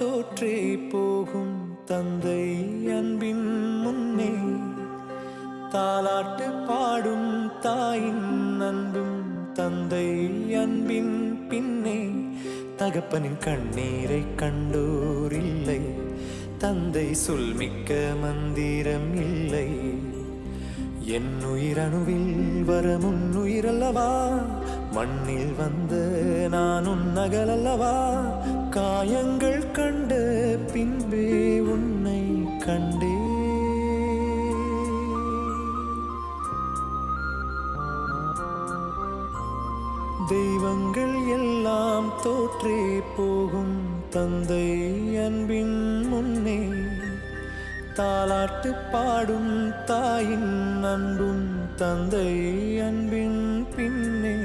தோற்றே போகும் தந்தை அன்பின் முன்னே தாலாட்டு பாடும் தாயின் அன்பும் தந்தை அன்பின் பின்னே தகப்பனின் கண்ணீரை கண்டோர் இல்லை தந்தை சொல்மிக்க மந்திரம் இல்லை என் உயிரணுவில் வர முன்னுயிரல்லவா மண்ணில் வந்த நான் உன்னகலல்லவா காயங்கள் கண்ட பின்பே உன்னை கண்டே தெய்வங்கள் எல்லாம் தோற்றே போகும் தந்தை அன்பின் முன்னே தாலாட்டு பாடும் தாயின் அன்பும் தந்தை அன்பின் பின்னே